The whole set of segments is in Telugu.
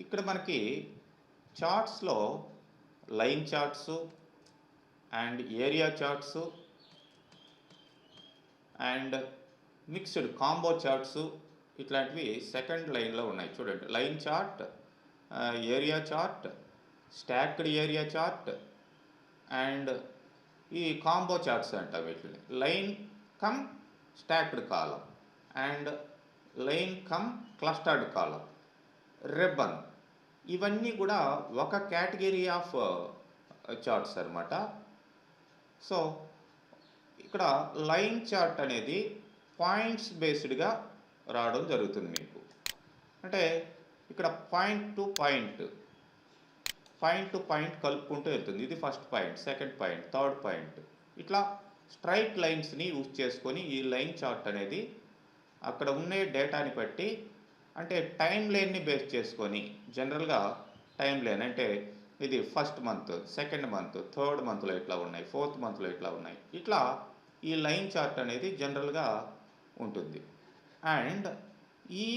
ఇక్కడ మనకి చార్ట్స్లో line charts and area charts and mixed combo charts ఇట్లాంటివి సెకండ్ లైన్లో ఉన్నాయి. చూడండి, line chart, area chart, stacked area chart and ఈ కాంబో చార్ట్స్ అంట వీటిని. Line cum stacked column and line cum clustered column, ribbon, ఇవన్నీ కూడా ఒక కేటగిరీ ఆఫ్ చార్ట్స్ అనమాట. సో ఇక్కడ లైన్ చార్ట్ అనేది పాయింట్స్ బేస్డ్గా రావడం జరుగుతుంది మీకు. అంటే ఇక్కడ పాయింట్ టు పాయింట్ కలుపుకుంటూ వెళ్తుంది. ఇది first point, second point, third point, ఇట్లా స్ట్రైట్ లైన్స్ని యూజ్ చేసుకొని ఈ లైన్ చార్ట్ అనేది అక్కడ ఉన్న డేటాని బట్టి, అంటే టైం లైన్ని బేస్ చేసుకొని, జనరల్గా టైం లైన్ అంటే ఇది first month, second month, third మంత్లో ఇట్లా ఉన్నాయి, ఫోర్త్ మంత్లో ఇట్లా ఉన్నాయి, ఇట్లా ఈ లైన్ చార్ట్ అనేది జనరల్గా ఉంటుంది. అండ్ ఈ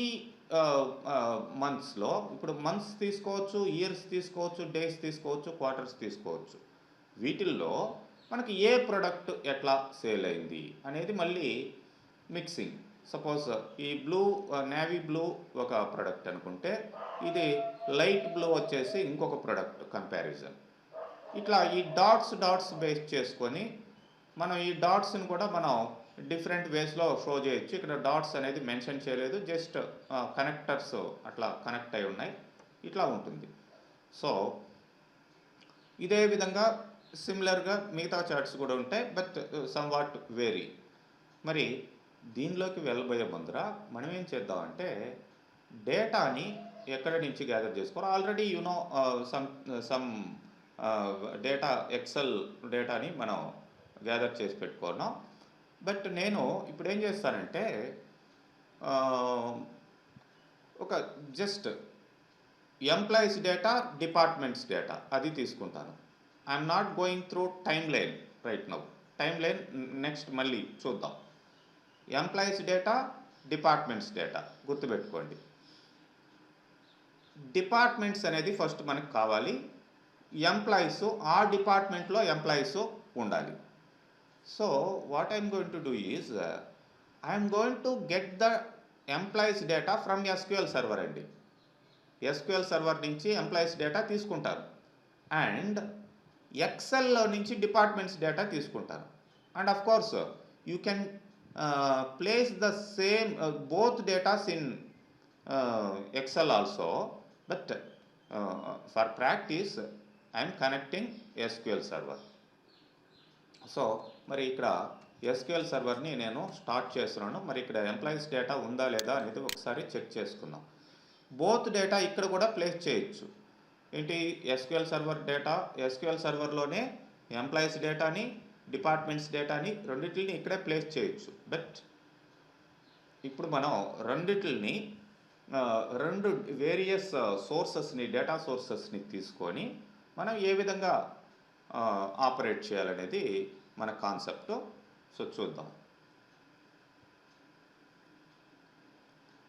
మంత్స్లో ఇప్పుడు మంత్స్ తీసుకోవచ్చు, ఇయర్స్ తీసుకోవచ్చు, డేస్ తీసుకోవచ్చు, క్వార్టర్స్ తీసుకోవచ్చు. వీటిల్లో మనకి ఏ ప్రోడక్ట్ ఎట్లా సేల్ అయింది అనేది మళ్ళీ మిక్సింగ్. సపోజ్ ఈ బ్లూ, నేవీ బ్లూ ఒక ప్రోడక్ట్ అనుకుంటే, ఇది లైట్ బ్లూ వచ్చేసి ఇంకొక ప్రోడక్ట్ కంపారిజన్. ఇట్లా ఈ డాట్స్ బేస్ చేసుకొని మనం ఈ డాట్స్ని కూడా మనం డిఫరెంట్ వేస్లో షో చేయొచ్చు. ఇక్కడ డాట్స్ అనేది మెన్షన్ చేయలేదు, జస్ట్ కనెక్టర్స్ అట్లా కనెక్ట్ అయి ఉన్నాయి, ఇట్లా ఉంటుంది. సో ఇదే విధంగా సిమిలర్గా మిగతా చార్ట్స్ కూడా ఉంటాయి, బట్ సమ్ వాట్ వేరీ. మరి దీనిలోకి వెళ్ళబోయే ముందర మనం ఏం చేద్దామంటే, డేటాని ఎక్కడి నుంచి గ్యాదర్ చేసుకోవాలి. Already you know some data, Excel డేటాని మనం గ్యాదర్ చేసి పెట్టుకున్నాం. బట్ నేను ఇప్పుడు ఏం చేస్తానంటే, ఒక just employees data, departments data అది తీసుకుంటాను. I'm not going through time line right now. Time line next మళ్ళీ చూద్దాం. ఎంప్లాయీస్ డేటా, డిపార్ట్మెంట్స్ డేటా గుర్తుపెట్టుకోండి. డిపార్ట్మెంట్స్ అనేది ఫస్ట్ మనకు కావాలి. ఎంప్లాయీస్, ఆ డిపార్ట్మెంట్లో ఎంప్లాయీస్ ఉండాలి. So what I'm going to do is, I'm going to get the employees data from SQL server అండి. ఎస్క్యూఎల్ సర్వర్ నుంచి ఎంప్లాయీస్ డేటా తీసుకుంటారు అండ్ ఎక్సెల్లో నుంచి డిపార్ట్మెంట్స్ డేటా తీసుకుంటారు. And of course you can place the same both datas in Excel also, but for practice I'm connecting SQL server. So మరి ఇక్కడ ఎస్క్యూఎల్ సర్వర్ని నేను స్టార్ట్ చేస్తున్నాను. మరి ఇక్కడ ఎంప్లాయీస్ డేటా ఉందా లేదా అనేది ఒకసారి చెక్ చేసుకుందాం. బోత్ డేటా ఇక్కడ కూడా ప్లేస్ చేయొచ్చు. ఏంటి, ఎస్క్యూఎల్ సర్వర్ డేటా, ఎస్క్యూఎల్ సర్వర్లోనే ఎంప్లాయీస్ డేటాని, డిపార్ట్మెంట్స్ డేటాని రెండింటిని ఇక్కడే ప్లేస్ చేయొచ్చు. బట్ ఇప్పుడు మనం రెండిటిని రెండు వేరియస్ సోర్సెస్ని, డేటా సోర్సెస్ని తీసుకొని మనం ఏ విధంగా ఆపరేట్ చేయాలనేది మన కాన్సెప్ట్. సో చూద్దాం.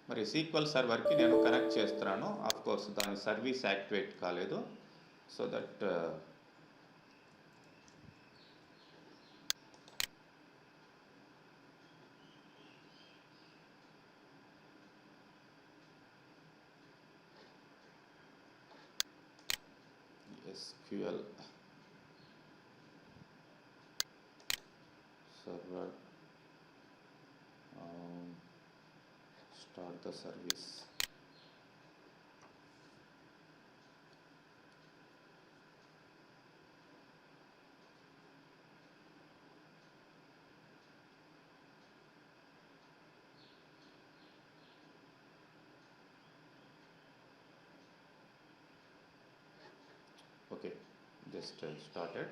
మరి సీక్వెల్ సర్వర్కి నేను కనెక్ట్ చేస్తున్నాను. ఆఫ్ కోర్స్ దాని సర్వీస్ యాక్టివేట్ కాలేదు. So that SQL server start the service. Okay, just started.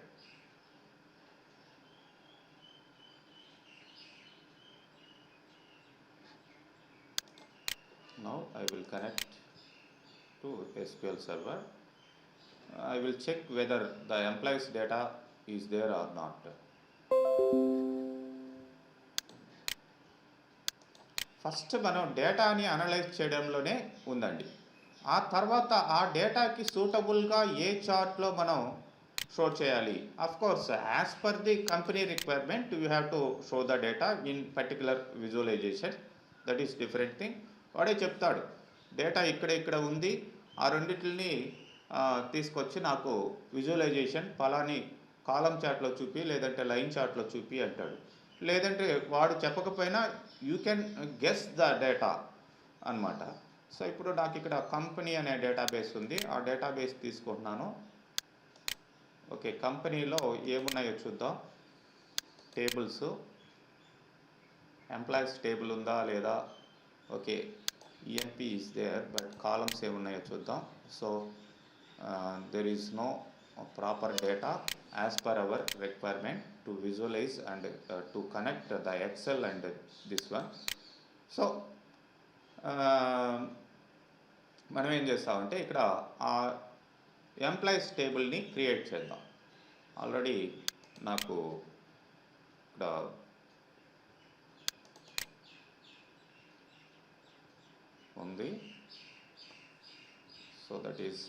Now I will connect to SQL server. I will check whether the employees data is there or not. First మనం డేటాని అనలైజ్ చేయడంలోనే ఉందండి. ఆ తర్వాత ఆ డేటాకి సూటబుల్గా ఏ చార్ట్లో మనం షో చేయాలి. Of course as per the company requirement you have to show the data in particular visualization, that is different thing. వాడే చెప్తాడు డేటా ఇక్కడ ఉంది, ఆ రెండింటిని తీసుకొచ్చి నాకు విజువలైజేషన్ పలాని కాలం చార్ట్లో చూపి లేదంటే లైన్ చార్ట్లో చూపి అంటాడు. లేదంటే వాడు చెప్పకపోయినా you can guess the data అనమాట. సో ఇప్పుడు నాకు ఇక్కడ కంపెనీ అనే డేటాబేస్ ఉంది, ఆ డేటాబేస్ తీసుకుంటున్నాను. ఓకే, కంపెనీలో ఏమున్నాయో చూద్దాం. టేబుల్స్, ఎంప్లాయీస్ టేబుల్ ఉందా లేదా. Okay, EMP is there, but columns ఏమున్నాయో చూద్దాం. So there is no proper data as per our requirement to visualize and to connect the Excel and this one. So మనం ఏం చేస్తామంటే ఇక్కడ ఆ ఎంప్లాయీస్ టేబుల్ని క్రియేట్ చేద్దాం. ఆల్రెడీ నాకు ఇక్కడ ఉంది. So that is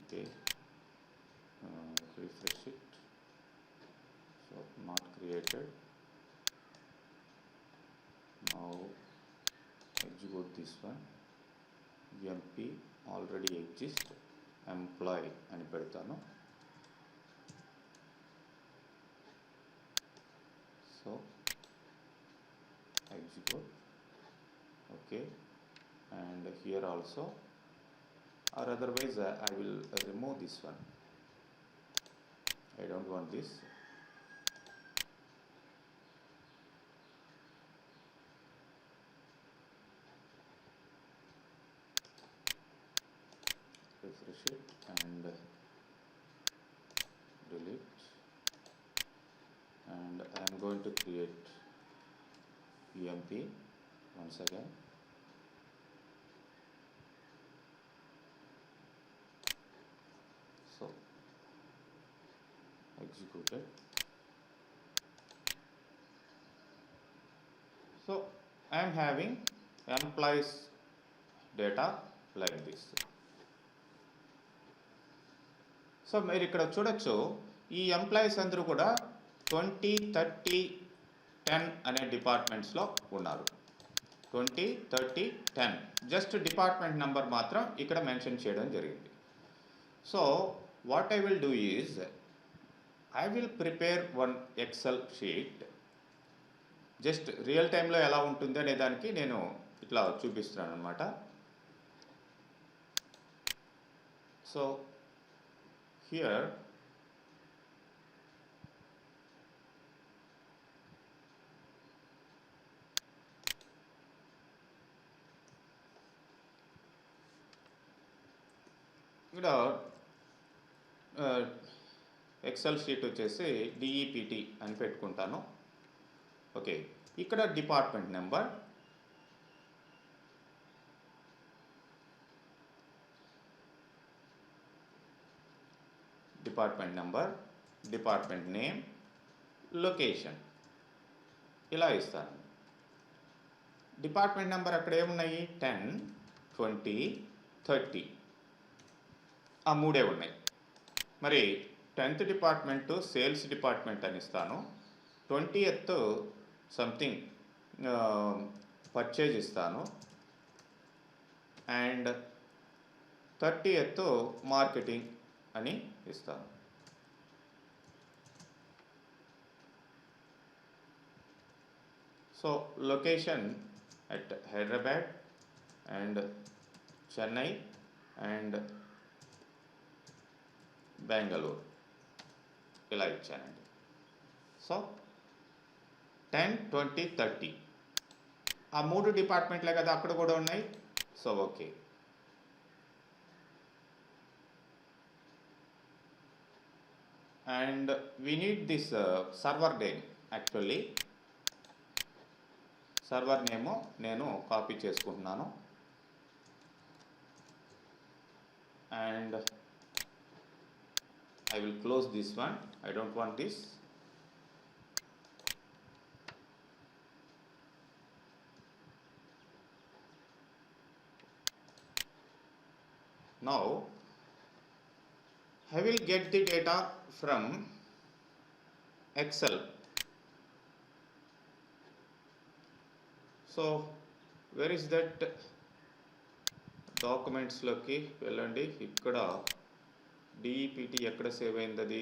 okay. Refresh it. So not created. Now execute this one. EMP already exists. Employee అని పెడతాను. So execute. Okay, and here also, or otherwise I will remove this one. I don't want this. Refresh it and delete, and I am going to create EMP once again. So executed. So I am having employees data like this. So మీరు ఇక్కడ చూడొచ్చు, ఈ ఎంప్లాయీస్ అందరూ కూడా 20, 30, 10 అనే డిపార్ట్మెంట్స్లో ఉన్నారు. 20, 30, 10 జస్ట్ డిపార్ట్మెంట్ నెంబర్ మాత్రం ఇక్కడ మెన్షన్ చేయడం జరిగింది. So what I will do is I will prepare one Excel sheet. Just real టైంలో ఎలా ఉంటుంది అనే దానికి నేను ఇట్లా చూపిస్తున్నాను అనమాట. సో here ఇక్కడ ఎక్సెల్ షీట్ వచ్చేసి డిఈపిటి అని పెట్టుకుంటాను. ఓకే, ఇక్కడ department number, department name, location ఇలా ఇస్తాను. డిపార్ట్మెంట్ నెంబర్ అక్కడ ఏమున్నాయి, 10, 20, 30 ఆ మూడే ఉన్నాయి. మరి 10th డిపార్ట్మెంట్ సేల్స్ డిపార్ట్మెంట్ అని ఇస్తాను. 20th సంథింగ్ పర్చేజ్ ఇస్తాను. అండ్ 30th మార్కెటింగ్ అని ఇస్తాను. So location at Hyderabad and Chennai and Bangalore ఇలా ఇచ్చానండి. సో 10, 20, 30 ఆ 3 డిపార్ట్మెంట్లే కదా అక్కడ కూడా ఉన్నాయి. So okay, and we need this server name. Actually server name నేను కాపీ చేసుకుంటున్నాను and I will close this one. I don't want this. Now I will get the data from Excel. So where is that? Documents loki vellandi. Ikkada DEPT ఎక్కడ సేవ్ అయింది అది?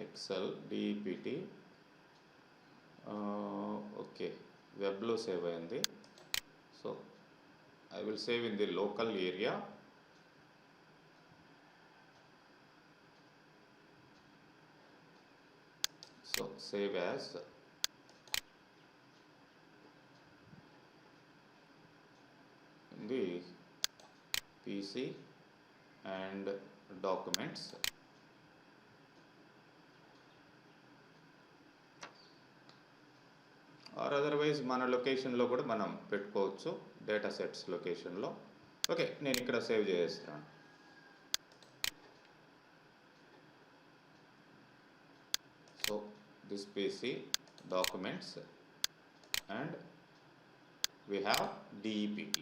ఎక్సెల్ DEPT ఓకే, వెబ్లో సేవ్ అయింది. So I will save in the local area. So save as in the PC and documents. Or otherwise మన లొకేషన్లో కూడా మనం పెట్టుకోవచ్చు, డేటా సెట్స్ లొకేషన్లో. ఓకే, నేను ఇక్కడ సేవ్ చేస్తాను. So this PC documents and we have DEPT.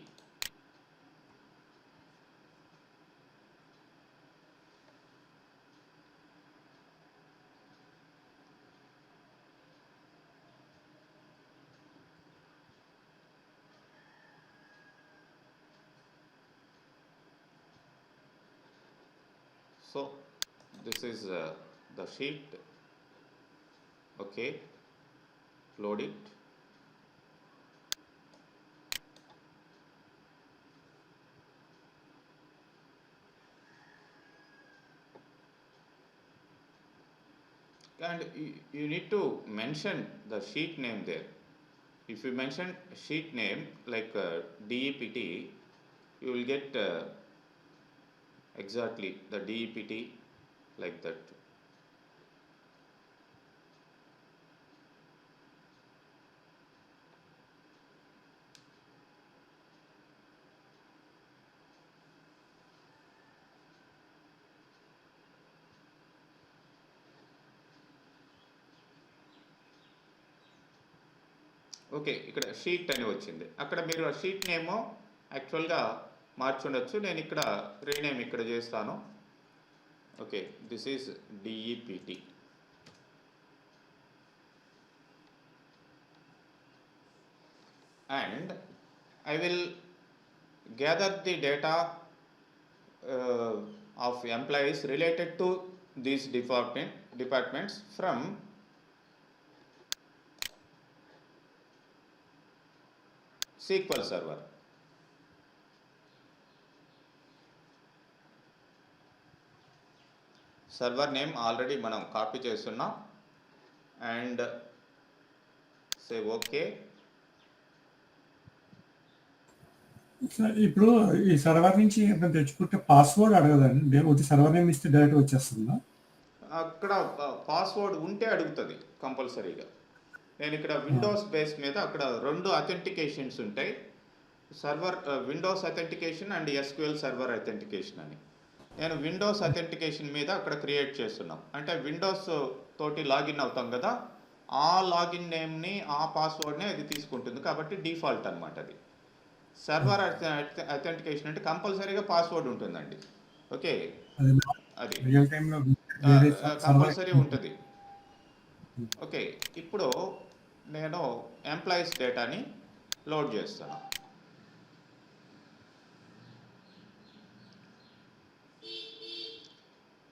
So this is the sheet. Okay, load it. And you need to mention the sheet name there. If you mention sheet name like DEPT, you will get exactly the DEPT like that. Okay, ఇక్కడ షీట్ అని వచ్చింది. అక్కడ మీరు ఆ షీట్ నేమో యాక్చువల్గా మార్చుండొచ్చు. నేను ఇక్కడ రీనేమ్ ఇక్కడ చేస్తాను. Okay, this is DEPT. And I will gather the data of employees related to these departments from SQL Server. Server name already మనం కాపీ చేస్తున్నాం అండ్ సేవ్ ఓకే. ఇప్పుడు ఈ సర్వర్ నుంచి ఏమైనా తెచ్చుకుంటే పాస్వర్డ్ అడగదండి, వచ్చి సర్వర్ నేమ్ ఇస్తే డైరెక్ట్ వచ్చేస్తుందా? అక్కడ పాస్వర్డ్ ఉంటే అడుగుతుంది కంపల్సరీగా. నేను ఇక్కడ విండోస్ బేస్ మీద అక్కడ 2 అథెంటికేషన్స్ ఉంటాయి, server Windows authentication and SQL server authentication అని. నేను విండోస్ అథెంటికేషన్ మీద అక్కడ క్రియేట్ చేస్తున్నాం. అంటే విండోస్ తోటి లాగిన్ అవుతాం కదా, ఆ లాగిన్ నేమ్ని ఆ పాస్వర్డ్ని అది తీసుకుంటుంది కాబట్టి డిఫాల్ట్ అనమాట అది. సర్వర్ అథెంటికేషన్ అంటే కంపల్సరీగా పాస్వర్డ్ ఉంటుందండి. ఓకే, అది కంపల్సరీ ఉంటుంది. ఓకే, ఇప్పుడు నేను ఎంప్లాయీస్ డేటాని లోడ్ చేస్తాను.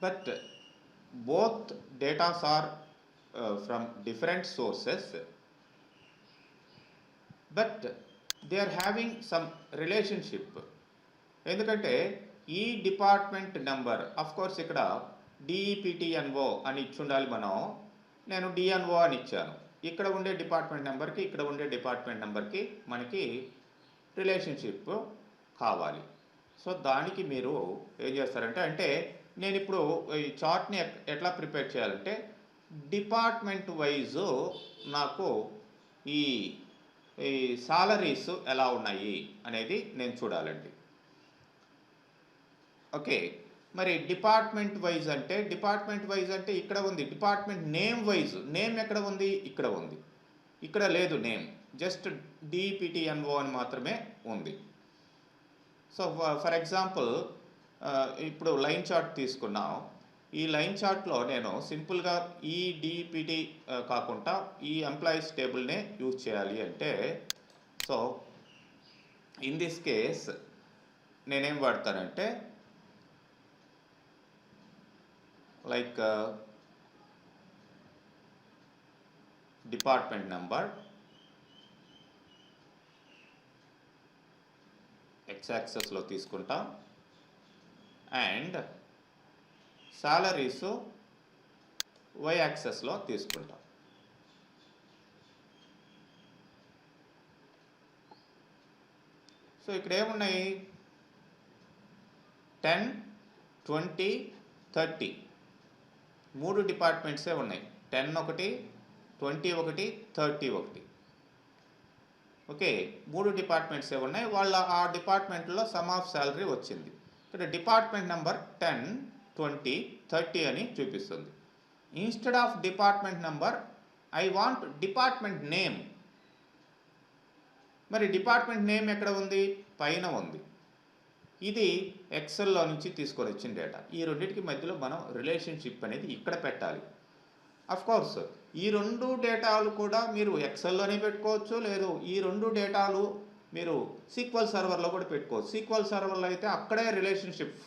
But both data are from different sources, but they are having some relationship. ఎందుకంటే ఈ డిపార్ట్మెంట్ నెంబర్ అఫ్ కోర్స్ ఇక్కడ డిఈపిటిఎన్ఓ అని ఇచ్చుండాలి మనం. నేను డిఎన్ఓ అని ఇచ్చాను. ఇక్కడ ఉండే డిపార్ట్మెంట్ నెంబర్కి ఇక్కడ ఉండే డిపార్ట్మెంట్ నెంబర్కి మనకి రిలేషన్షిప్ కావాలి. సో దానికి మీరు ఏం చేస్తారంటే, అంటే నేను ఇప్పుడు ఈ చార్ట్ని ఎట్లా ప్రిపేర్ చేయాలంటే డిపార్ట్మెంట్ వైజ్ నాకు ఈ ఈ సాలరీస్ ఎలా ఉన్నాయి అనేది నేను చూడాలండి. ఓకే, మరి డిపార్ట్మెంట్ వైజ్ అంటే ఇక్కడ ఉంది. డిపార్ట్మెంట్ నేమ్ వైజ్, నేమ్ ఎక్కడ ఉంది? ఇక్కడ ఉంది. ఇక్కడ లేదు నేమ్, జస్ట్ డిపిటిఎన్ఓ అని మాత్రమే ఉంది. సో ఫర్ ఎగ్జాంపుల్ ఇప్పుడు లైన్ చార్ట్ తీసుకున్నాం. ఈ లైన్ చార్ట్లో నేను సింపుల్గా ఈ డిపిటి కాకుండా ఈ ఎంప్లాయీస్ టేబుల్నే యూజ్ చేయాలి అంటే, సో ఇన్ దిస్ కేస్ నేనేం వాడతానంటే లైక్ డిపార్ట్మెంట్ నెంబర్ ఎక్స్ యాక్సెస్లో తీసుకుంటాం అండ్ సాలరీస్ వై యాక్సెస్లో తీసుకుంటాం. సో ఇక్కడ ఏమున్నాయి? 10, 20, 30 మూడు డిపార్ట్మెంట్సే ఉన్నాయి. 10 ఒకటి, 20 ఒకటి, 30 ఒకటి. ఓకే, మూడు డిపార్ట్మెంట్సే ఉన్నాయి. వాళ్ళ ఆ డిపార్ట్మెంట్లో సమ్ ఆఫ్ శాలరీ వచ్చింది. ఇక్కడ డిపార్ట్మెంట్ నెంబర్ 10, 20, 30 అని చూపిస్తుంది. Instead of department number I want department name. మరి డిపార్ట్మెంట్ నేమ్ ఎక్కడ ఉంది? పైన ఉంది. ఇది ఎక్సెల్లో నుంచి తీసుకొని వచ్చిన డేటా. ఈ రెండింటికి మధ్యలో మనం రిలేషన్షిప్ అనేది ఇక్కడ పెట్టాలి. అఫ్ కోర్స్ ఈ రెండు డేటాలు కూడా మీరు ఎక్సెల్లోనే పెట్టుకోవచ్చు, లేదు ఈ రెండు డేటాలు మీరు సీక్వెల్ సర్వర్లో కూడా పెట్టుకోవచ్చు. సీక్వెల్ సర్వర్లో అయితే అక్కడే రిలేషన్షిప్,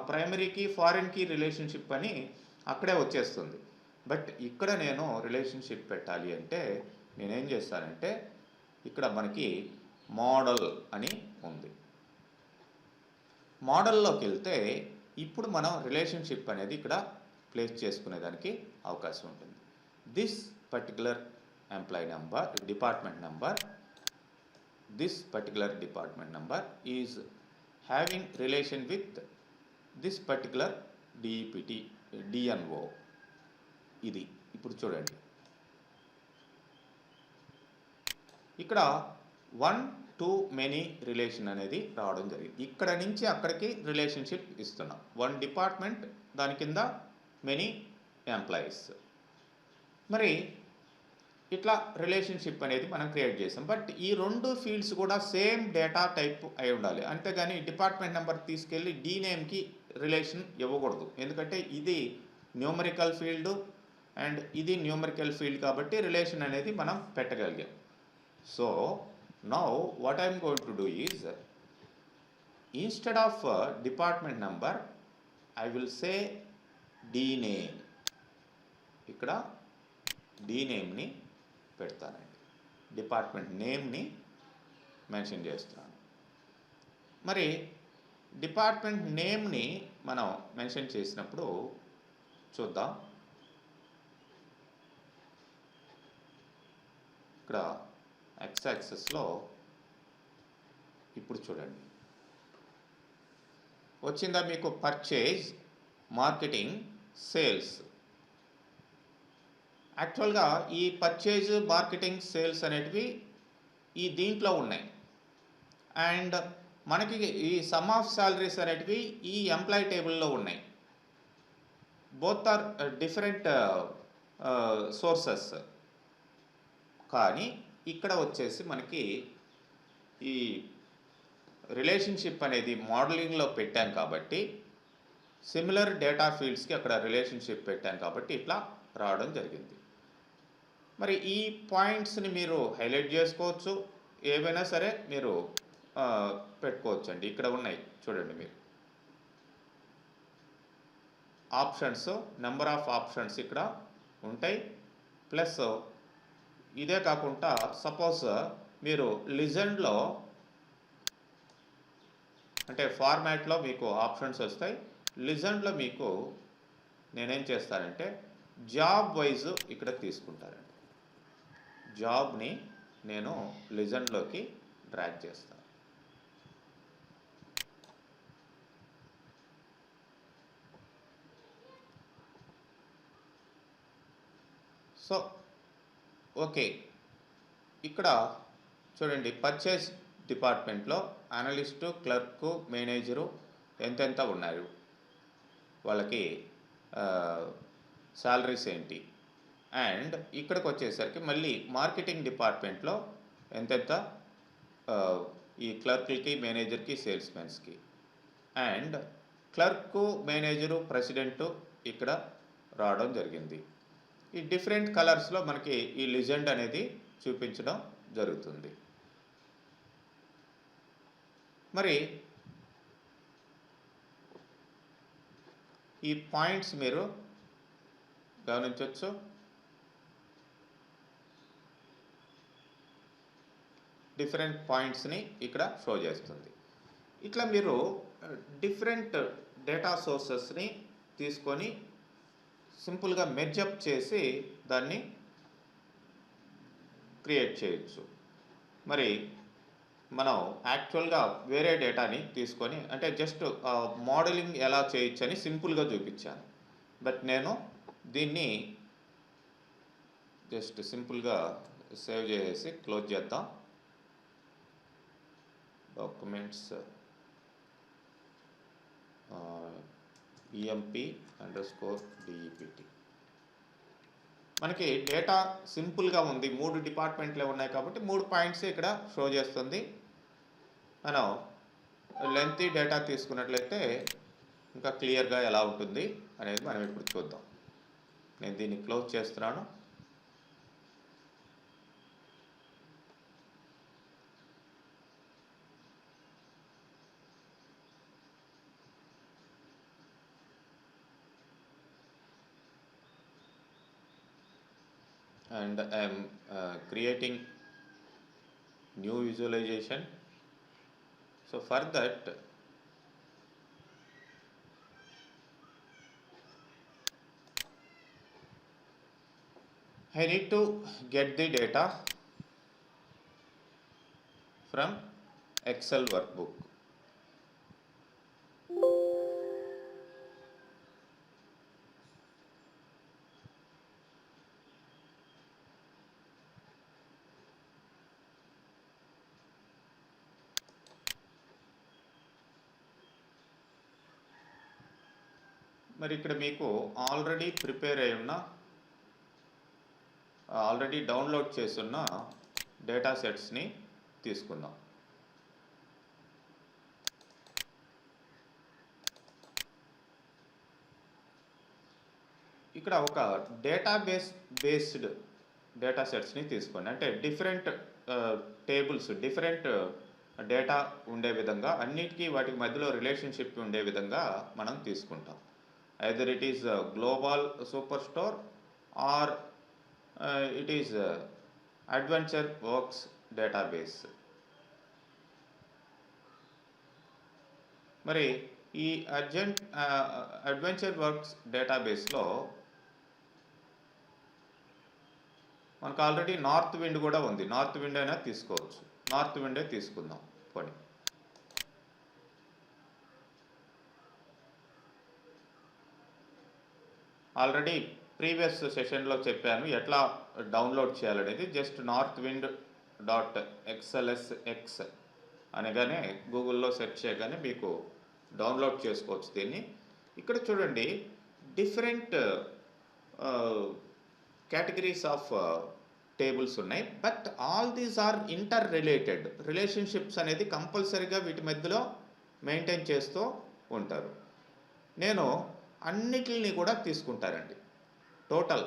ప్రైమరీకి ఫారిన్కి రిలేషన్షిప్ అని అక్కడే వచ్చేస్తుంది. బట్ ఇక్కడ నేను రిలేషన్షిప్ పెట్టాలి అంటే నేనేం చేస్తానంటే, ఇక్కడ మనకి మోడల్ అని ఉంది. మోడల్లోకి వెళ్తే ఇప్పుడు మనం రిలేషన్షిప్ అనేది ఇక్కడ ప్లేస్ చేసుకునేదానికి అవకాశం ఉంటుంది. This particular employee number, department number, this particular department number is having relation with this particular DEPT DNO. ఇది ఇప్పుడు చూడండి, ఇక్కడ 1 to many రిలేషన్ అనేది రావడం జరిగింది. ఇక్కడ నుంచి అక్కడికి రిలేషన్షిప్ ఇస్తున్నాం. 1 డిపార్ట్మెంట్, దాని కింద మెనీ ఎంప్లాయీస్. మరి ఇట్లా రిలేషన్షిప్ అనేది మనం క్రియేట్ చేసాం. బట్ ఈ రెండు ఫీల్డ్స్ కూడా సేమ్ డేటా టైప్ అయి ఉండాలి. అంతేగాని డిపార్ట్మెంట్ నెంబర్ తీసుకెళ్ళి డీ నేమ్కి రిలేషన్ ఇవ్వకూడదు. ఎందుకంటే ఇది న్యూమరికల్ ఫీల్డ్ అండ్ ఇది న్యూమరికల్ ఫీల్డ్ కాబట్టి రిలేషన్ అనేది మనం పెట్టగలిగాం. So now what I am going to do is, instead of department number I will say dname. ఇక్కడ dname పెడతానండి, డిపార్ట్మెంట్ నేమ్ని మెన్షన్ చేస్తున్నాను. మరి డిపార్ట్మెంట్ నేమ్ని మనం మెన్షన్ చేసినప్పుడు చూద్దాం. ఇక్కడ ఎక్స్ యాక్సెస్లో ఇప్పుడు చూడండి వచ్చిందా మీకు? Purchase, marketing, sales. యాక్చువల్గా ఈ పర్చేజ్, మార్కెటింగ్, సేల్స్ అనేటివి ఈ దీంట్లో ఉన్నాయి. అండ్ మనకి ఈ సమ్ ఆఫ్ శాలరీస్ అనేటివి ఈ ఎంప్లాయీ టేబుల్లో ఉన్నాయి. Both are different sources. కానీ ఇక్కడ వచ్చేసి మనకి ఈ రిలేషన్షిప్ అనేది మోడలింగ్లో పెట్టాం కాబట్టి, సిమిలర్ డేటా ఫీల్డ్స్కి అక్కడ రిలేషన్షిప్ పెట్టాం కాబట్టి ఇట్లా రావడం జరిగింది. మరి ఈ పాయింట్స్ని మీరు హైలైట్ చేసుకోవచ్చు, ఏవైనా సరే మీరు పెట్టుకోవచ్చు అండి. ఇక్కడ ఉన్నాయి చూడండి మీరు ఆప్షన్స్, నెంబర్ ఆఫ్ ఆప్షన్స్ ఇక్కడ ఉంటాయి. ప్లస్ ఇదే కాకుండా సపోజ్ మీరు లిజన్లో అంటే ఫార్మాట్లో మీకు ఆప్షన్స్ వస్తాయి. లిజన్లో మీకు నేనేం చేస్తానంటే జాబ్ వైజ్ ఇక్కడ తీసుకుంటానండి. జాబ్ని నేను లిజన్లోకి డ్రాగ్ చేస్తాను. సో ఓకే, ఇక్కడ చూడండి పర్చేస్ డిపార్ట్మెంట్లో అనలిస్టు, క్లర్కు, మేనేజరు ఎంతెంత ఉన్నారు, వాళ్ళకి శాలరీస్ ఏంటి. అండ్ ఇక్కడికి వచ్చేసరికి మళ్ళీ మార్కెటింగ్ డిపార్ట్మెంట్లో ఎంతెంత ఈ క్లర్క్లకి, మేనేజర్కి, సేల్స్మెన్స్కి. అండ్ క్లర్కు, మేనేజరు, ప్రెసిడెంటు ఇక్కడ రావడం జరిగింది. ఈ డిఫరెంట్ కలర్స్లో మనకి ఈ లిజెండ్ అనేది చూపించడం జరుగుతుంది. మరి ఈ పాయింట్స్ మీరు గమనించవచ్చు. డిఫరెంట్ పాయింట్స్ని ఇక్కడ షో చేస్తుంది. ఇట్లా మీరు డిఫరెంట్ డేటా సోర్సెస్ని తీసుకొని సింపుల్గా మెర్జప్ చేసి దాన్ని క్రియేట్ చేయొచ్చు. మరి మనం యాక్చువల్గా వేరే డేటాని తీసుకొని అంటే జస్ట్ మోడలింగ్ ఎలా చేయొచ్చు అని సింపుల్గా చూపించాను. బట్ నేను దీన్ని జస్ట్ సింపుల్గా సేవ్ చేసి క్లోజ్ చేద్దాం. Documents EMP_DEPT. మనకి డేటా సింపుల్గా ఉంది, 3 డిపార్ట్మెంట్లే ఉన్నాయి కాబట్టి 3 పాయింట్స్ ఇక్కడ షో చేస్తుంది. మనం లెంతీ డేటా తీసుకున్నట్లయితే ఇంకా క్లియర్గా ఎలా ఉంటుంది అనేది మనం ఇప్పుడు చూద్దాం. నేను దీన్ని క్లోజ్ చేస్తున్నాను. And I am creating new visualization. So for that I need to get the data from Excel workbook. మరి ఇక్కడ మీకు ఆల్రెడీ ప్రిపేర్ అయి ఉన్న ఆల్రెడీ డౌన్లోడ్ చేసున్న డేటా సెట్స్ని తీసుకుందాం. ఇక్కడ ఒక బేస్డ్ డేటా సెట్స్ని తీసుకోండి. అంటే డిఫరెంట్ టేబుల్స్, డిఫరెంట్ డేటా ఉండే విధంగా, అన్నిటికీ వాటికి మధ్యలో రిలేషన్షిప్ ఉండే విధంగా మనం తీసుకుంటాం. Either it is global super store or it is adventure works database. మరి ఈ అడ్వెంచర్ వర్క్స్ డేటాబేస్లో మనకు ఆల్రెడీ నార్త్ విండ్ కూడా ఉంది. నార్త్ విండ్ అయినా తీసుకోవచ్చు. నార్త్ విండే తీసుకుందాం పోనీ. ఆల్రెడీ ప్రీవియస్ సెషన్లో చెప్పాను ఎట్లా డౌన్లోడ్ చేయాలనేది. జస్ట్ northwind.xlsx అనగానే గూగుల్లో సెర్చ్ చేయగానే మీకు డౌన్లోడ్ చేసుకోవచ్చు దీన్ని. ఇక్కడ చూడండి డిఫరెంట్ కేటగిరీస్ ఆఫ్ టేబుల్స్ ఉన్నాయి. But all these are inter related. Relationships అనేది కంపల్సరీగా వీటి మధ్యలో మెయింటైన్ చేస్తూ ఉంటారు. నేను అన్నిటిని కూడా తీసుకుంటారండి. టోటల్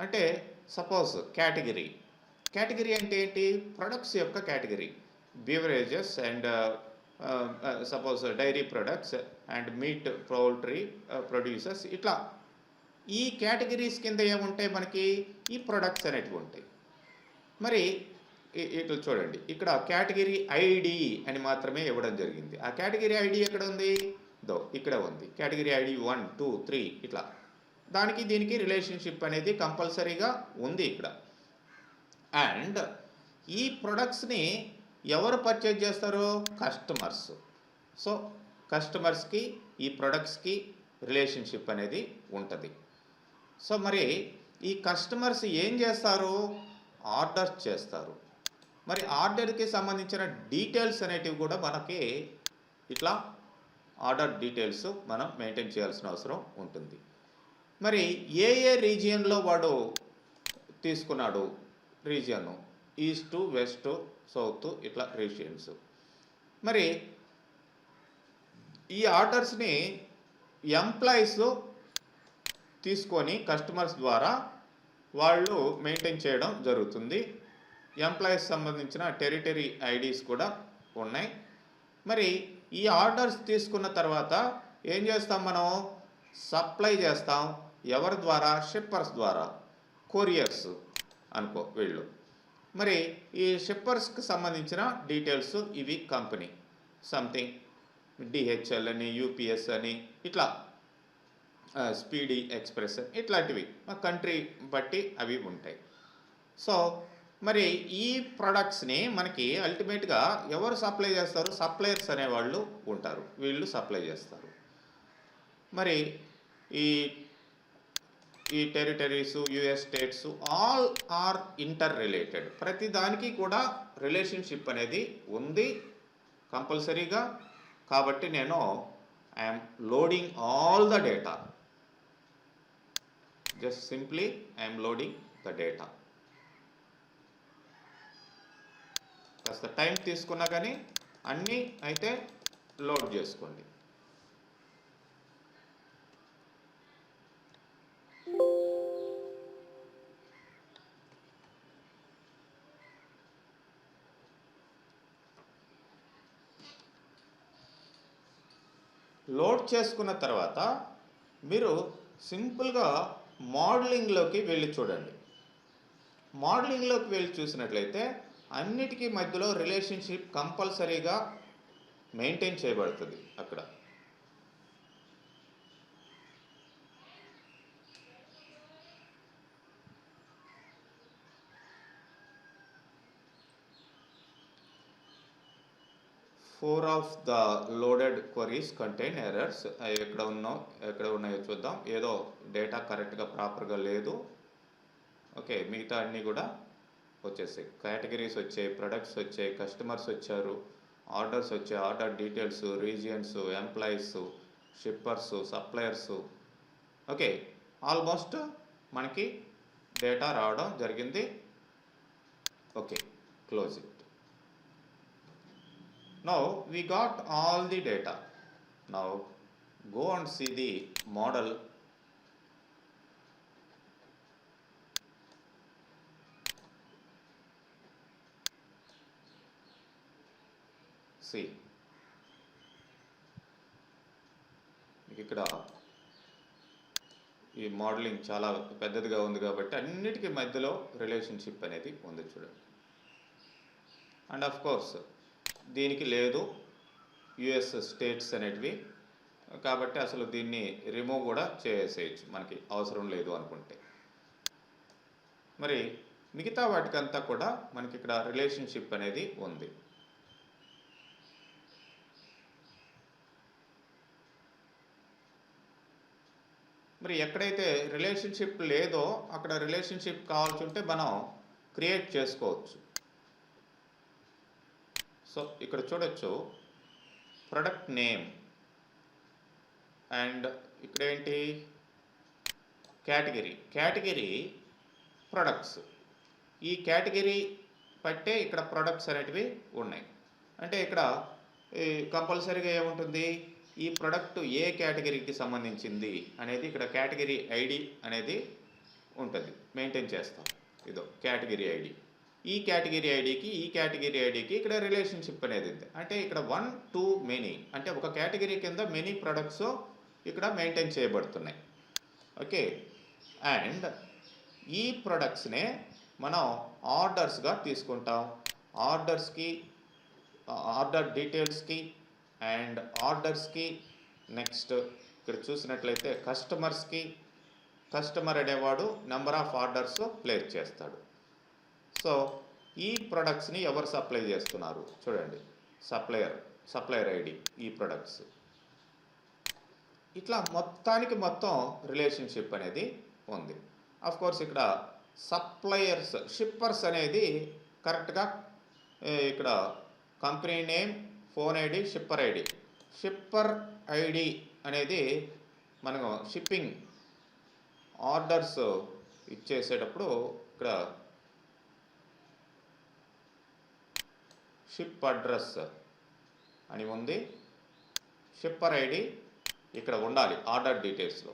అంటే సపోజ్ కేటగిరీ. కేటగిరీ అంటే ఏంటి? ప్రొడక్ట్స్ యొక్క category. Beverages and suppose dairy products and meat poultry producers, ఇట్లా ఈ కేటగిరీస్ కింద ఏముంటాయి మనకి? ఈ ప్రొడక్ట్స్ అనేటివి ఉంటాయి. మరి ఇట్లా చూడండి, ఇక్కడ కేటగిరీ ఐడి అని మాత్రమే ఇవ్వడం జరిగింది. ఆ కేటగిరీ ఐడి ఎక్కడ ఉంది? ఇక్కడ ఉంది. కేటగిరీ ఐడి 1, 2, 3 ఇట్లా. దానికి దీనికి రిలేషన్షిప్ అనేది కంపల్సరీగా ఉంది ఇక్కడ. అండ్ ఈ ప్రొడక్ట్స్ని ఎవరు పర్చేజ్ చేస్తారు? కస్టమర్స్. సో కస్టమర్స్కి ఈ ప్రొడక్ట్స్కి రిలేషన్షిప్ అనేది ఉంటుంది. సో మరి ఈ కస్టమర్స్ ఏం చేస్తారు? ఆర్డర్స్ చేస్తారు. మరి ఆర్డర్కి సంబంధించిన డీటెయిల్స్ అనేటివి కూడా మనకి ఇట్లా ఆర్డర్ డీటెయిల్స్ మనం మెయింటైన్ చేయాల్సిన అవసరం ఉంటుంది. మరి ఏ రీజియన్లో వాడు తీసుకున్నాడు? రీజియన్ ఈస్ట్, వెస్ట్, సౌత్, ఇట్లా రీజియన్స్. మరి ఈ ఆర్డర్స్ని ఎంప్లాయీస్ తీసుకొని కస్టమర్స్ ద్వారా వాళ్ళు మెయింటైన్ చేయడం జరుగుతుంది. ఎంప్లాయీస్ సంబంధించిన టెరిటరీ ఐడీస్ కూడా ఉన్నాయి. మరి ఈ ఆర్డర్స్ తీసుకున్న తర్వాత ఏం చేస్తాం? మనం సప్లై చేస్తాం. ఎవరి ద్వారా? షిప్పర్స్ ద్వారా, కొరియర్స్ అనుకో వీళ్ళు. మరి ఈ షిప్పర్స్కి సంబంధించిన డీటెయిల్స్ ఇవి. కంపెనీ సంథింగ్ డిహెచ్ఎల్ అని, యూపీఎస్ అని, ఇట్లా స్పీడీ ఎక్స్ప్రెస్ ఇట్లాంటివి కంట్రీ బట్టి అవి ఉంటాయి. సో మరి ఈ ప్రొడక్ట్స్ని మనకి అల్టిమేట్గా ఎవరు సప్లై చేస్తారు? సప్లయర్స్ అనేవాళ్ళు ఉంటారు. వీళ్ళు సప్లై చేస్తారు. మరి ఈ ఈ territories, US states all are inter related. ప్రతి దానికి కూడా రిలేషన్షిప్ అనేది ఉంది కంపల్సరీగా. కాబట్టి నేను I'm loading all the data. Just simply I'm loading the data. కాస్త టైం తీసుకున్నా కానీ అన్నీ అయితే లోడ్ చేసుకోండి. లోడ్ చేసుకున్న తర్వాత మీరు సింపుల్గా మోడలింగ్లోకి వెళ్ళి చూడండి. మోడలింగ్లోకి వెళ్ళి చూసినట్లయితే అన్నిటికీ మధ్యలో రిలేషన్షిప్ కంపల్సరీగా మెయింటైన్ చేయబడుతుంది అక్కడ. Four of the loaded queries contain errors. అవి ఎక్కడ ఉన్నాయో చూద్దాం. ఏదో డేటా కరెక్ట్గా ప్రాపర్గా లేదు. ఓకే, మిగతా అన్నీ కూడా వచ్చేసాయి. కేటగిరీస్ వచ్చాయి, ప్రొడక్ట్స్ వచ్చాయి, కస్టమర్స్ వచ్చారు, ఆర్డర్స్ వచ్చాయి, order details, regions, employees, shippers, suppliers. Okay, almost మనకి డేటా రావడం జరిగింది. Okay, close it. Now we got all the data. Now go and see the model. See, ఇక్కడ ఈ మోడలింగ్ చాలా పెద్దదిగా ఉంది కాబట్టి అన్నిటికీ మధ్యలో రిలేషన్షిప్ అనేది ఉంది చూడండి. అండ్ ఆఫ్ కోర్స్ దీనికి లేదు యుఎస్ స్టేట్స్ అనేటివి, కాబట్టి అసలు దీన్ని రిమూవ్ కూడా చేసేయచ్చు మనకి అవసరం లేదు అనుకుంటే. మరి మిగతా వాటికంతా కూడా మనకి ఇక్కడ రిలేషన్షిప్ అనేది ఉంది. మరి ఎక్కడైతే రిలేషన్షిప్ లేదో అక్కడ రిలేషన్షిప్ కావాల్సి ఉంటే మనం క్రియేట్ చేసుకోవచ్చు. సో ఇక్కడ చూడొచ్చు ప్రొడక్ట్ నేమ్ అండ్ ఇక్కడ ఏంటి కేటగిరీ ప్రొడక్ట్స్. ఈ కేటగిరీ పట్టే ఇక్కడ ప్రొడక్ట్స్ అనేటివి ఉన్నాయి. అంటే ఇక్కడ కంపల్సరీగా ఏముంటుంది, ఈ ప్రొడక్ట్ ఏ కేటగిరీకి సంబంధించింది అనేది ఇక్కడ కేటగిరీ ఐడి అనేది ఉంటుంది, మెయింటైన్ చేస్తాం. ఇదో కేటగిరీ ఐడి. ఈ కేటగిరీ ఐడికి ఇక్కడ రిలేషన్షిప్ అనేది ఉంది. అంటే ఇక్కడ 1 to many, అంటే ఒక కేటగిరీ కింద మెనీ ప్రొడక్ట్స్ ఇక్కడ మెయింటైన్ చేయబడుతున్నాయి. ఓకే, అండ్ ఈ ప్రొడక్ట్స్నే మనం ఆర్డర్స్గా తీసుకుంటాం. ఆర్డర్స్కి, ఆర్డర్ డీటెయిల్స్కి అండ్ ఆర్డర్స్కి, నెక్స్ట్ ఇక్కడ చూసినట్లయితే కస్టమర్స్కి, కస్టమర్ అనేవాడు నెంబర్ ఆఫ్ ఆర్డర్స్ ప్లేస్ చేస్తాడు. సో ఈ ప్రొడక్ట్స్ని ఎవరు సప్లై చేస్తున్నారు చూడండి, సప్లయర్ ఐడి, ఈ ప్రొడక్ట్స్. ఇట్లా మొత్తానికి మొత్తం రిలేషన్షిప్ అనేది ఉంది. ఆఫ్ కోర్స్ ఇక్కడ సప్లయర్స్, షిప్పర్స్ అనేది కరెక్ట్గా ఇక్కడ company name, phone ID, shipper ID అనేది మనం షిప్పింగ్ ఆర్డర్స్ ఇచ్చేసేటప్పుడు ఇక్కడ షిప్ అడ్రస్ అని ఉంది. షిప్పర్ ఐడి ఇక్కడ ఉండాలి ఆర్డర్ డీటెయిల్స్లో.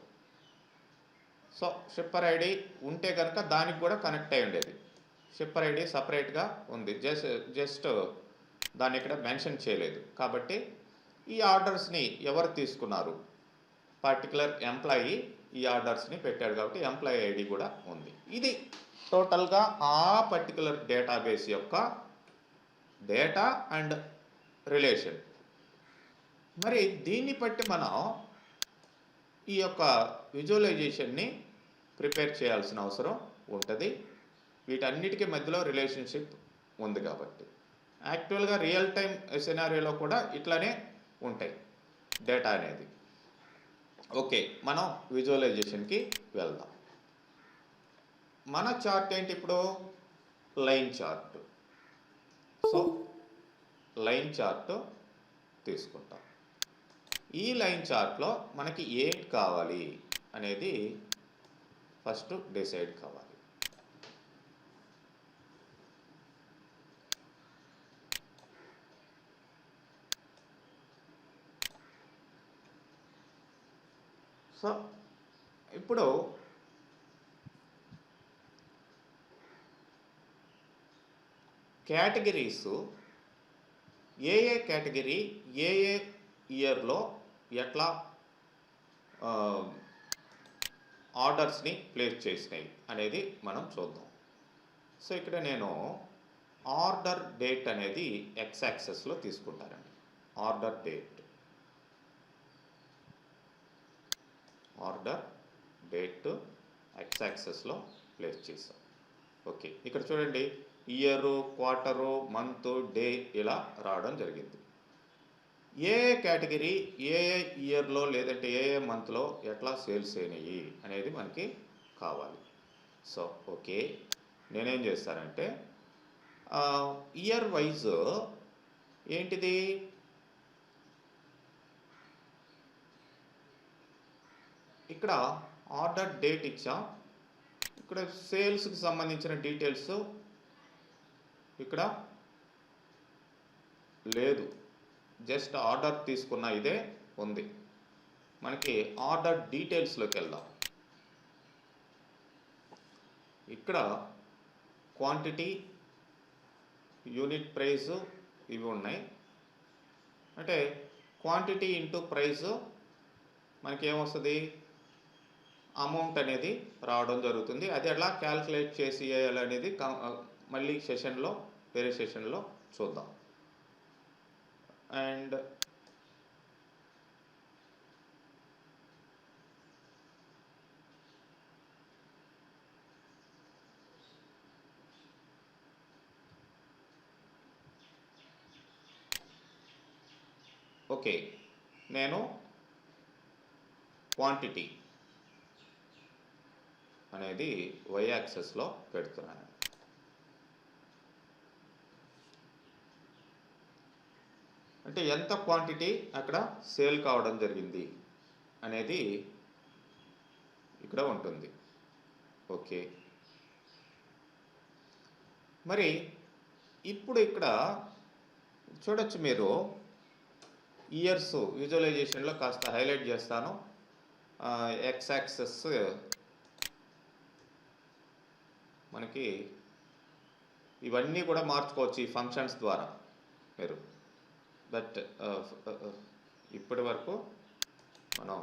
సో షిప్పర్ ఐడి ఉంటే కనుక దానికి కూడా కనెక్ట్ అయి ఉండేది. షిప్పర్ ఐడి సపరేట్గా ఉంది, జస్ట్ దాన్ని ఇక్కడ మెన్షన్ చేయలేదు. కాబట్టి ఈ ఆర్డర్స్ని ఎవరు తీసుకున్నారు, పర్టికులర్ ఎంప్లాయీ ఈ ఆర్డర్స్ని పెట్టాడు కాబట్టి ఎంప్లాయీ ఐడి కూడా ఉంది. ఇది టోటల్గా ఆ పర్టికులర్ డేటాబేస్ యొక్క డేటా అండ్ రిలేషన్. మరి దీన్ని బట్టి మనం ఈ యొక్క విజువలైజేషన్ని ప్రిపేర్ చేయాల్సిన అవసరం ఉంటుంది. వీటన్నిటికీ మధ్యలో రిలేషన్షిప్ ఉంది కాబట్టి యాక్చువల్గా రియల్ టైం సినారియోలో కూడా ఇట్లానే ఉంటాయి డేటా అనేది. ఓకే, మనం విజువలైజేషన్కి వెళ్దాం. మన చార్ట్ ఏంటి ఇప్పుడు? Line chart. So line chart తీసుకుంటాం. ఈ లైన్ చార్ట్లో మనకి ఏంటి కావాలి అనేది ఫస్ట్ డిసైడ్ కావాలి. సో ఇప్పుడు కేటగిరీస్, ఏ కేటగిరీ ఏ ఇయర్లో ఎట్లా ఆర్డర్స్ని ప్లేస్ చేసినాయి అనేది మనం చూద్దాం. సో ఇక్కడ నేను ఆర్డర్ డేట్ అనేది ఎక్స్ యాక్సెస్లో తీసుకుంటానండి. ఆర్డర్ డేట్ ఎక్స్ యాక్సెస్లో ప్లేస్ చేసాం. ఓకే, ఇక్కడ చూడండి ఇయరు, క్వార్టరు, మంత్, డే ఇలా రావడం జరిగింది. ఏ కేటగిరీ ఏ ఇయర్లో లేదంటే ఏ మంత్లో ఎట్లా సేల్స్ అయినాయి అనేది మనకి కావాలి. సో ఓకే, నేనేం చేస్తానంటే ఇయర్ వైజ్ ఏంటిది, ఇక్కడ ఆర్డర్ డేట్ ఇచ్చాం. ఇక్కడ సేల్స్కి సంబంధించిన డీటెయిల్స్ ఇక్కడ లేదు, జస్ట్ ఆర్డర్ తీసుకున్న ఇదే ఉంది. మనకి ఆర్డర్ డీటెయిల్స్లోకి వెళ్దాం. ఇక్కడ క్వాంటిటీ, యూనిట్ ప్రైస్ ఇవి ఉన్నాయి. అంటే క్వాంటిటీ ఇంటూ ప్రైస్ మనకి ఏమొస్తుంది, అమౌంట్ అనేది రావడం జరుగుతుంది. అది ఎలా క్యాల్కులేట్ చేసి అనేది మళ్ళీ వేరే సెషన్లో చూద్దాం. అండ్ ఓకే, నేను క్వాంటిటీ అనేది వై యాక్సెస్లో పెడుతున్నాను. అంటే ఎంత క్వాంటిటీ అక్కడ సేల్ కావడం జరిగింది అనేది ఇక్కడ ఉంటుంది. ఓకే, మరి ఇప్పుడు ఇక్కడ చూడొచ్చు మీరు ఇయర్స్ విజువలైజేషన్లో కాస్త హైలైట్ చేస్తాను. ఎక్స్ యాక్సెస్ మనకి ఇవన్నీ కూడా మార్చుకోవచ్చు ఈ ఫంక్షన్స్ ద్వారా మీరు. బట్ ఇప్పటి వరకు మనం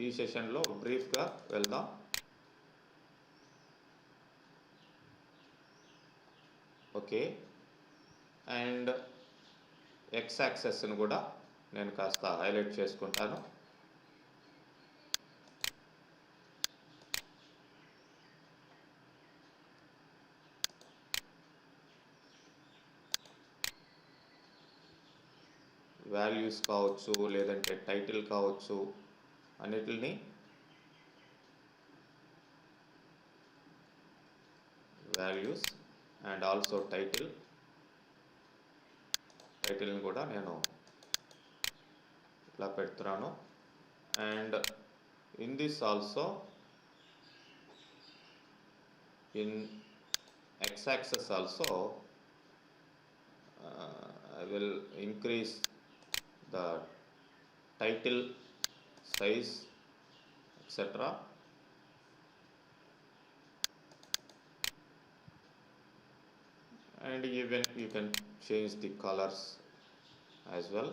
ఈ సెషన్లో బ్రీఫ్గా వెళ్దాం. ఓకే, అండ్ ఎక్స్ యాక్సెస్ని కూడా నేను కాస్త హైలైట్ చేసుకుంటాను. వాల్యూస్ కావచ్చు, లేదంటే టైటిల్ కావచ్చు, అన్నిటిని వాల్యూస్ అండ్ ఆల్సో టైటిల్ని కూడా నేను ఇలా పెడుతున్నాను. And in this also in X access also I will increase the title size, etc. And even you can change the colors as well.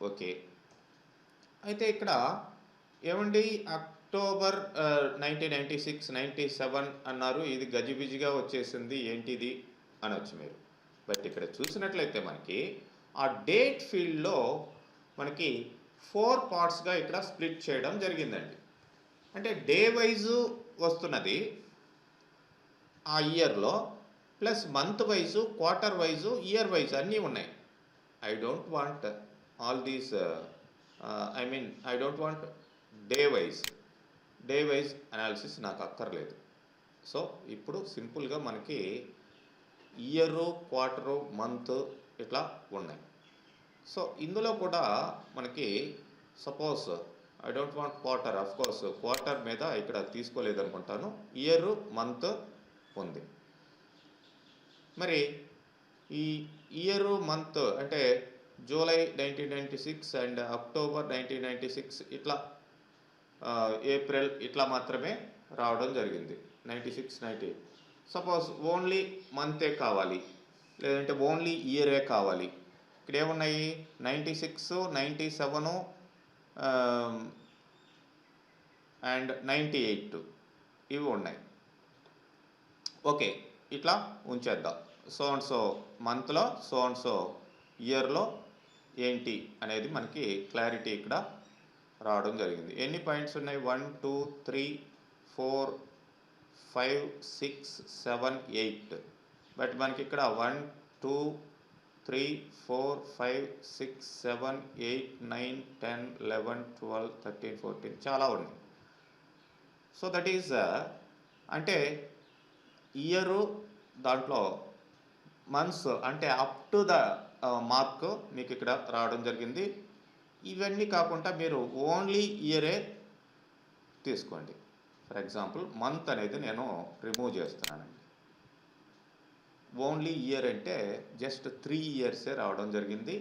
Okay, అయితే ఇక్కడ ఏమండి అక్టోబర్ 1996, 97 అన్నారు, ఇది గజిబిజిగా వచ్చేసింది ఏంటిది అనొచ్చు మీరు. బట్ ఇక్కడ చూసినట్లయితే మనకి ఆ డేట్ ఫీల్డ్లో మనకి 4 పార్ట్స్గా ఇక్కడ స్ప్లిట్ చేయడం జరిగిందండి. అంటే డే వైజు వస్తున్నది ఆ ఇయర్లో, plus month wise, quarter wise, year wise అన్నీ ఉన్నాయి. I don't want all these I don't want day wise analysis నాకు అక్కర్లేదు. సో ఇప్పుడు సింపుల్గా మనకి ఇయరు, క్వార్టరు, మంత్ ఇట్లా ఉన్నాయి. సో ఇందులో కూడా మనకి suppose I don't want quarter, of course quarter మీద ఇక్కడ తీసుకోలేదు అనుకుంటాను, ఇయర్, మంత్ ఉంది. మరి ఈ ఇయర్, మంత్ అంటే జూలై 1996 అండ్ అక్టోబర్ 1996 ఇట్లా ఏప్రిల్ ఇట్లా మాత్రమే రావడం జరిగింది. 96, 98. సపోజ్ ఓన్లీ మంతే కావాలి, లేదంటే ఓన్లీ ఇయరే కావాలి. ఇక్కడ ఏమున్నాయి 96, 97 అండ్ 98 ఇవి ఉన్నాయి. ఓకే, ఇట్లా ఉంచేద్దాం. సో అండ్ సో మంత్లో, సో అండ్ సో ఇయర్లో ఏంటి అనేది మనకి క్లారిటీ ఇక్కడ రావడం జరిగింది. ఎన్ని పాయింట్స్ ఉన్నాయి? 1, 2, 3, 4, 5, 6, 7, 8. బట్ మనకి ఇక్కడ 1, 2, 3, 4, 5, 6, 7, 8, 9, 10, 11, 12, 13, 14 చాలా ఉన్నాయి. సో దట్ ఈజ్ అంటే ఇయరు, దాంట్లో మంత్స్ అంటే అప్ టు ద మార్క్ మీకు ఇక్కడ రావడం జరిగింది. ఇవన్నీ కాకుండా మీరు ఓన్లీ ఇయరే తీసుకోండి. ఫర్ ఎగ్జాంపుల్ మంత్ అనేది నేను రిమూవ్ చేస్తున్నానండి. ఓన్లీ ఇయర్ అంటే జస్ట్ 3 ఇయర్సే రావడం జరిగింది.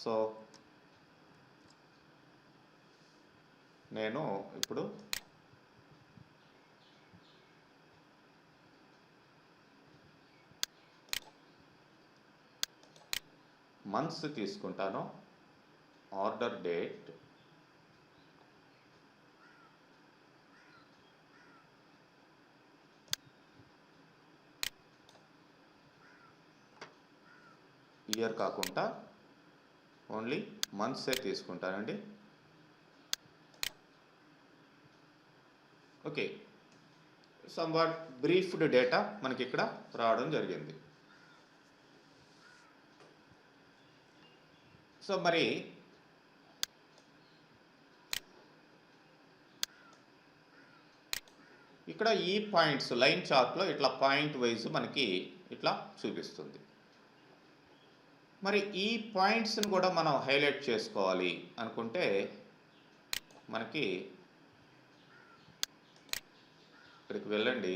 సో నేను ఇప్పుడు మంత్స్ తీసుకుంటాను. ఆర్డర్ డేట్, ఇయర్ కాకుండా ఓన్లీ మంత్సే తీసుకుంటానండి. ఓకే, సమ్వాట్ బ్రీఫ్డ్ డేటా మనకి ఇక్కడ రావడం జరిగింది. సో మరి ఇక్కడ ఈ పాయింట్స్ లైన్ చార్ట్లో ఇట్లా పాయింట్ వైజ్ మనకి ఇట్లా చూపిస్తుంది. మరి ఈ పాయింట్స్ని కూడా మనం హైలైట్ చేసుకోవాలి అనుకుంటే మనకి ఇక్కడికి వెళ్ళండి,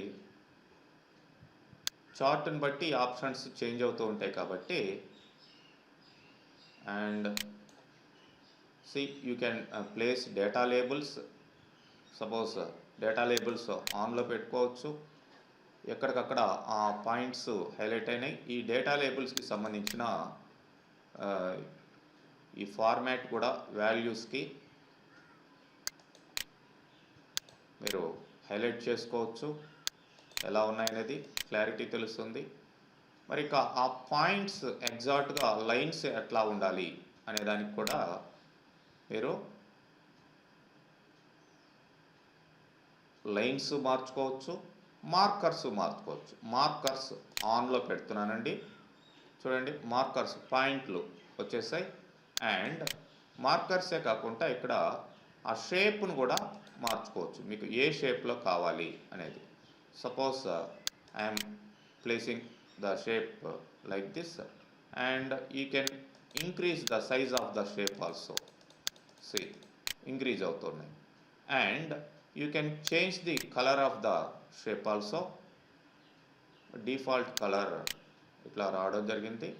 చార్ట్ని బట్టి ఆప్షన్స్ చేంజ్ అవుతూ ఉంటాయి కాబట్టి and see you can place data labels. Suppose data labels ఆన్లో పెట్టుకోవచ్చు. ఎక్కడికక్కడ ఆ పాయింట్స్ హైలైట్ అయినాయి. ఈ డేటా లేబుల్స్కి సంబంధించిన ఈ ఫార్మాట్ కూడా వాల్యూస్కి మీరు హైలైట్ చేసుకోవచ్చు. ఎలా ఉన్నాయనేది క్లారిటీ తెలుస్తుంది. మరి ఇక ఆ పాయింట్స్ ఎగ్జాక్ట్గా లైన్స్ ఎట్లా ఉండాలి అనే దానికి కూడా మీరు లైన్స్ మార్చుకోవచ్చు, మార్కర్స్ మార్చుకోవచ్చు. మార్కర్స్ ఆన్లో పెడుతున్నానండి. చూడండి, మార్కర్స్ పాయింట్లు వచ్చేసాయి. అండ్ మార్కర్సే కాకుండా ఇక్కడ ఆ షేప్ను కూడా మార్చుకోవచ్చు, మీకు ఏ షేప్లో కావాలి అనేది. Suppose I'm placing the shape like this, and you can increase the size of the shape also. See, increase అవుతున్నాయి. And you can change the color of the shape also. Default color ఇట్లా రావడం జరిగింది.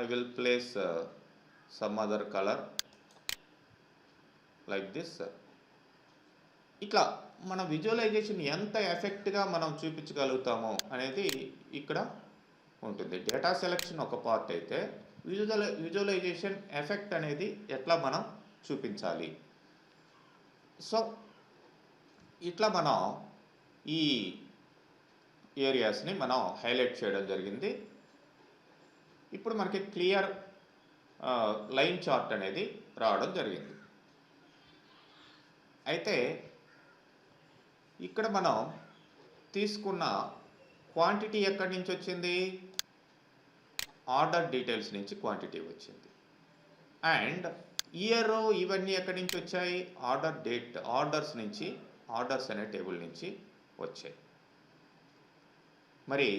I will place some other color like this. ఇట్లా మన విజువలైజేషన్ ఎంత ఎఫెక్ట్గా మనం చూపించగలుగుతామో అనేది ఇక్కడ ఉంటుంది. డేటా సెలెక్షన్ ఒక పార్ట్ అయితే విజువలైజేషన్ ఎఫెక్ట్ అనేది ఎట్లా మనం చూపించాలి. సో ఇట్లా మనం ఈ ఏరియాస్ని మనం హైలైట్ చేయడం జరిగింది. ఇప్పుడు మనకి క్లియర్ లైన్ చార్ట్ అనేది రావడం జరిగింది. అయితే ఇక్కడ మనం తీసుకున్న క్వాంటిటీ ఎక్కడి నుంచి వచ్చింది? ఆర్డర్ డీటెయిల్స్ నుంచి క్వాంటిటీ వచ్చింది. అండ్ ఇయర్ ఇవన్నీ ఎక్కడి నుంచి వచ్చాయి? ఆర్డర్ డేట్, ఆర్డర్స్ నుంచి, ఆర్డర్స్ అనే టేబుల్ నుంచి వచ్చాయి. మరి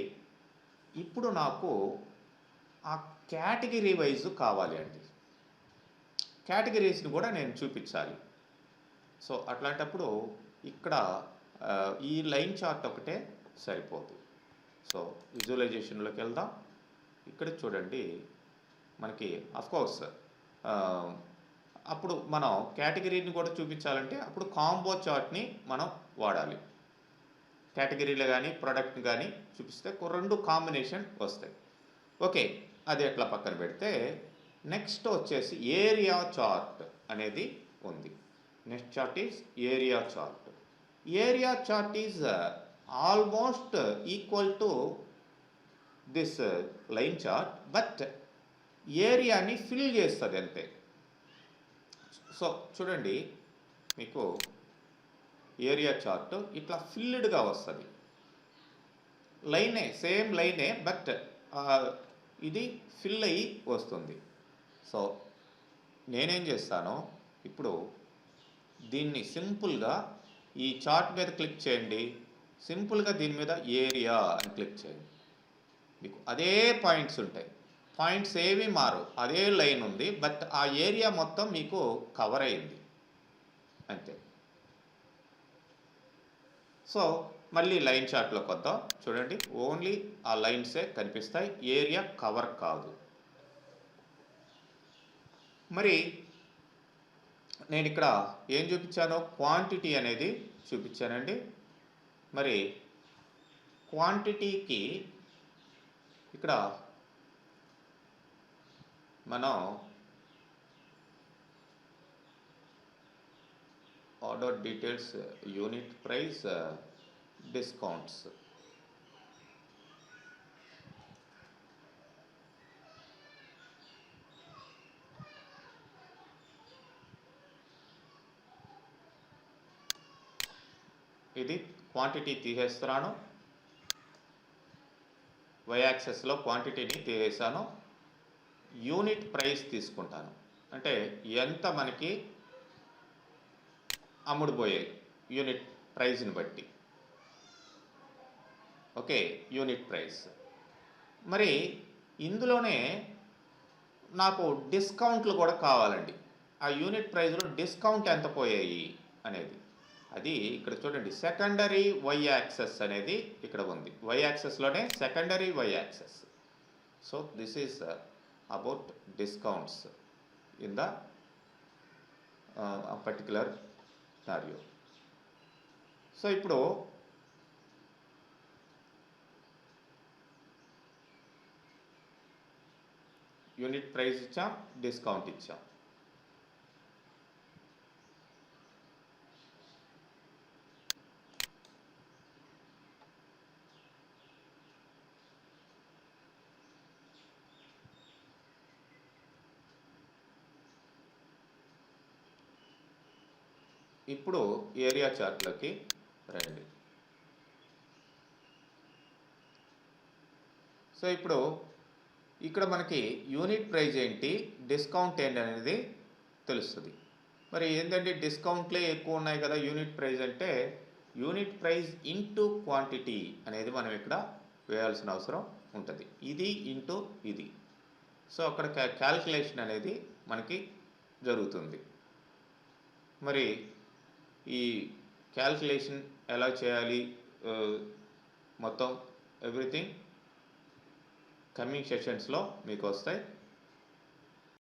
ఇప్పుడు నాకు ఆ కేటగిరీ వైజ్ కావాలి అండి. కేటగిరీస్ని కూడా నేను చూపించాలి. సో అట్లాంటప్పుడు ఇక్కడ ఈ లైన్ చార్ట్ ఒకటే సరిపోదు. సో విజువలైజేషన్లోకి వెళ్దాం. ఇక్కడ చూడండి, మనకి అఫ్కోర్స్ అప్పుడు మనం కేటగిరీని కూడా చూపించాలంటే అప్పుడు కాంబో చార్ట్ని మనం వాడాలి. కేటగిరీలు కానీ ప్రోడక్ట్ని కానీ చూపిస్తే రెండు కాంబినేషన్ వస్తాయి. ఓకే, అది ఎట్లా పక్కన పెడితే నెక్స్ట్ వచ్చేసి ఏరియా చార్ట్ అనేది ఉంది. Next chart is area chart. Area chart is almost equal to this line chart, but ఏరియాని ఫిల్ చేస్తుంది అంతే. సో చూడండి, మీకు ఏరియా చార్ట్ ఇట్లా ఫిల్డ్గా వస్తుంది. లైనే, సేమ్ లైనే, బట్ ఇది ఫిల్ అయ్యి వస్తుంది. సో నేనేం చేస్తాను, ఇప్పుడు దీన్ని సింపుల్గా ఈ చార్ట్ మీద క్లిక్ చేయండి. సింపుల్గా దీని మీద ఏరియా అని క్లిక్ చేయండి. మీకు అదే పాయింట్స్ ఉంటాయి, పాయింట్స్ ఏవి మారు, అదే లైన్ ఉంది, బట్ ఆ ఏరియా మొత్తం మీకు కవర్ అయింది అంతే. సో మళ్ళీ లైన్ చార్ట్లోకి వద్దాం. చూడండి, ఓన్లీ ఆ లైన్సే కనిపిస్తాయి, ఏరియా కవర్ కాదు. మరి నేను ఇక్కడ ఏం చూపించాను? క్వాంటిటీ అనేది చూపించానండి. మరి క్వాంటిటీకి ఇక్కడ మనం order details, unit price, discounts. ఇది క్వాంటిటీ తీసేస్తున్నాను. వై యాక్సెస్లో క్వాంటిటీని తీసేసాను. యూనిట్ ప్రైస్ తీసుకుంటాను, అంటే ఎంత మనకి అమ్ముడుపోయాయి యూనిట్ ప్రైస్ని బట్టి. Okay, unit price. మరి ఇందులోనే నాకు డిస్కౌంట్లు కూడా కావాలండి. ఆ యూనిట్ ప్రైస్లో డిస్కౌంట్ ఎంత పోయాయి అనేది. అది ఇక్కడ చూడండి, సెకండరీ వై యాక్సెస్ అనేది ఇక్కడ ఉంది. వై యాక్సెస్లోనే secondary Y axis. So this is about discounts in the particular scenario. So ఇప్పుడు యూనిట్ ప్రైస్ ఇచ్చాం, డిస్కౌంట్ ఇచ్చాం. ఇప్పుడు ఏరియా చార్ట్లోకి రండి. సో ఇప్పుడు ఇక్కడ మనకి యూనిట్ ప్రైస్ ఏంటి, డిస్కౌంట్ ఏంటి అనేది తెలుస్తుంది. మరి ఏంటంటే డిస్కౌంట్లే ఎక్కువ ఉన్నాయి కదా యూనిట్ ప్రైస్ అంటే, యూనిట్ ప్రైస్ ఇంటూ క్వాంటిటీ అనేది మనం ఇక్కడ వేయాల్సిన అవసరం ఉంటుంది. ఇది ఇంటూ ఇది. సో అక్కడ క్యాల్కులేషన్ అనేది మనకి జరుగుతుంది. మరి ఈ క్యాల్కులేషన్ ఎలా చేయాలి, మొత్తం ఎవ్రీథింగ్ కమింగ్ సెషన్స్లో మీకు వస్తాయి.